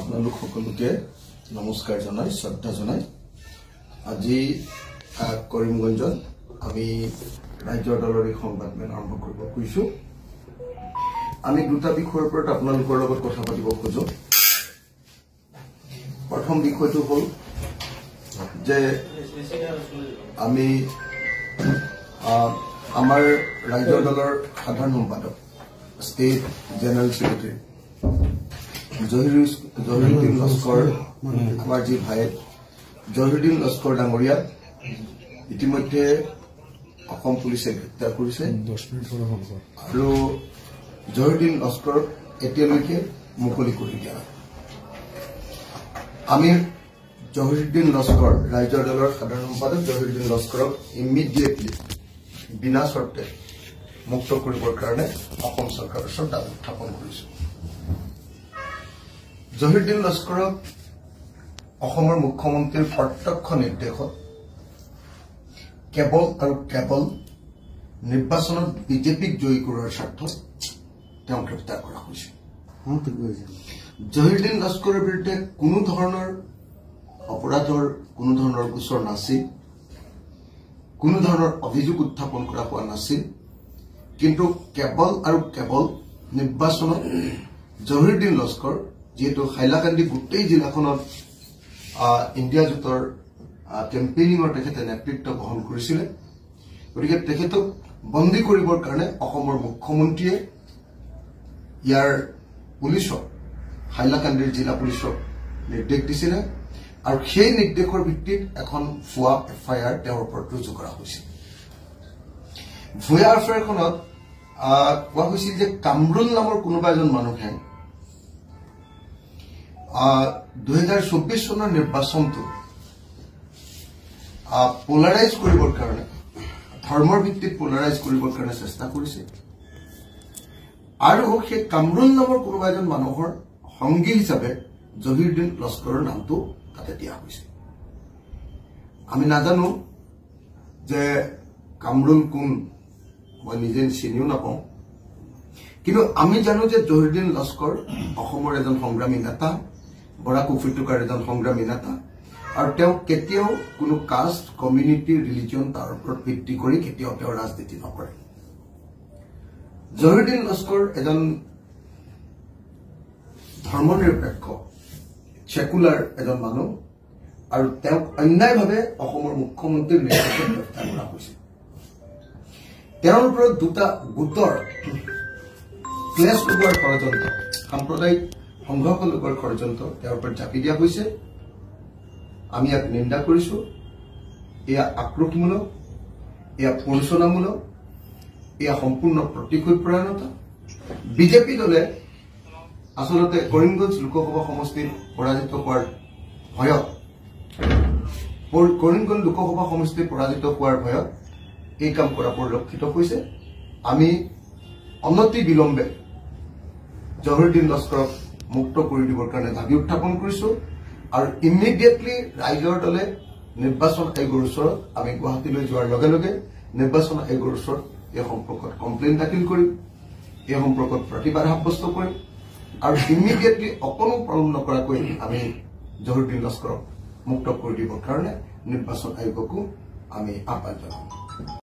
আপোনালোক সকলোকে নমস্কাৰ জনাই শ্ৰদ্ধা জনাই আজি কৰিমগঞ্জত আমি ৰাজ্যৰ দলৰ সংবাদমেল আৰম্ভ কৰিব খুজিছো। আমি দুটা বিষয়ৰ ওপৰত আপোনালোকৰ লগত কথা পাতিব খোজো। প্ৰথম বিষয়টো হ'ল যে আমি আমাৰ ৰাজ্যৰ দলৰ সাধাৰণ সম্পাদক state general secretary Zahiruddin Laskar আমাৰ যি ভাই জহিৰুদ্দিন লস্কৰ ডাঙৰীয়া ইতিমধ্যে অসম পুলিচে গ্ৰেপ্তাৰ কৰিছে আৰু জহিৰুদ্দিন লস্কৰ এতিয়ালৈকে মুকলি কৰি দিয়া নাই। আমি জহিৰুদ্দিন লস্কৰ ৰাজ্যৰ দলৰ সাধাৰণ সম্পাদক জহিৰুদ্দিন লস্কৰক ইমিডিয়েটলি বিনা চৰ্তে মুক্ত কৰিবৰ কাৰণে অসম চৰকাৰৰ ওচৰত দাবী উত্থাপন কৰিছো। জহিৰুদ্দিন লস্কৰক অসমৰ মুখ্যমন্ত্ৰীৰ প্ৰত্যক্ষ নিৰ্দেশত কেৱল আৰু কেৱল নিৰ্বাচনত বিজেপিক জয়ী কৰাৰ স্বাৰ্থত তেওঁ গ্ৰেপ্তাৰ কৰা হৈছে। জহিৰুদ্দিন লস্কৰৰ বিৰুদ্ধে কোনো ধৰণৰ অপৰাধৰ কোনো ধৰণৰ গোচৰ নাছিল, কোনো ধৰণৰ অভিযোগ উত্থাপন কৰা হোৱা নাছিল, কিন্তু কেৱল আৰু কেৱল নিৰ্বাচনত জহিৰুদ্দিন লস্কৰ যিহেতু হাইলাকান্দি গোটেই জিলাখনত ইণ্ডিয়া জোঁটৰ কেম্পেইনিঙৰ তেখেতে নেতৃত্ব বহন কৰিছিলে, গতিকে তেখেতক বন্দী কৰিবৰ কাৰণে অসমৰ মুখ্যমন্ত্ৰীয়ে ইয়াৰ পুলিচক হাইলাকান্দিৰ জিলা পুলিচক নিৰ্দেশ দিছিলে আৰু সেই নিৰ্দেশৰ ভিত্তিত এখন ভুৱা FIR তেওঁৰ ওপৰত ৰুজু কৰা হৈছিল। ভুৱা FIRখনত কোৱা হৈছিল যে কামৰুল নামৰ কোনোবা এজন মানুহে 2024 চনৰ নিৰ্বাচনটো পোলাৰাইজ কৰিবৰ কাৰণে ধৰ্মৰ ভিত্তিত পোলাৰাইজ কৰিবৰ কাৰণে চেষ্টা কৰিছে আৰু সেই কামৰুল নামৰ কোনোবা এজন মানুহৰ সংগী হিচাপে জহিৰুদ্দিন লস্কৰৰ নামটো তাতে দিয়া হৈছে। আমি নাজানো যে কামৰুল কোন, মই নিজে চিনিও নাপাওঁ, কিন্তু আমি জানো যে জহিৰুদ্দিন লস্কৰ অসমৰ এজন সংগ্ৰামী নেতা, বৰাক উপত্যকাৰ এজন সংগ্ৰামী নেতা আৰু তেওঁ কেতিয়াও কোনো কাষ্ট কমিউনিটি ৰিলিজন তাৰ ওপৰত ভিত্তি কৰি কেতিয়াও তেওঁ ৰাজনীতি নকৰে। জহিৰুদ্দিন লস্কৰ এজন ধৰ্মনিৰপেক্ষ সেকুলাৰ এজন মানুহ আৰু তেওঁক অন্যায়ভাৱে অসমৰ মুখ্যমন্ত্ৰীৰ নেতৃত্বত গ্ৰেপ্তাৰ কৰা হৈছে। তেওঁৰ ওপৰত দুটা গোটৰ ক্লেশ লগোৱাৰ ষড়যন্ত্ৰ, সাম্প্ৰদায়িক সংঘৰ্ষ লগোৱাৰ ষড়যন্ত্ৰ তেওঁৰ ওপৰত জাপি দিয়া হৈছে। আমি ইয়াক নিন্দা কৰিছো। এয়া আক্ৰোশমূলক, এয়া প্ৰৰোচনামূলক, এয়া সম্পূৰ্ণ প্ৰতিশোধপৰায়ণতা। বিজেপি দলে আচলতে কৰিমগঞ্জ লোকসভা সমষ্টিত পৰাজিত হোৱাৰ ভয়ত এই কাম কৰা পৰিলক্ষিত হৈছে। আমি অনতি বিলম্বে জহিৰুদ্দিন লস্কৰক মুক্ত কৰি দিবৰ কাৰণে দাবী উত্থাপন কৰিছো আৰু ইমিডিয়েটলি ৰাইজৰ দলে নিৰ্বাচন আয়োগৰ ওচৰত আমি গুৱাহাটীলৈ যোৱাৰ লগে লগে নিৰ্বাচন আয়োগৰ ওচৰত এই সম্পৰ্কত কমপ্লেইন দাখিল কৰিম, এই সম্পৰ্কত প্ৰতিবাদ সাব্যস্ত কৰিম আৰু ইমিডিয়েটলি অকণো পলম নকৰাকৈ আমি জহিৰুদ্দিন লস্কৰক মুক্ত কৰি দিবৰ কাৰণে নিৰ্বাচন আয়োগকো আমি আহ্বান জনাম।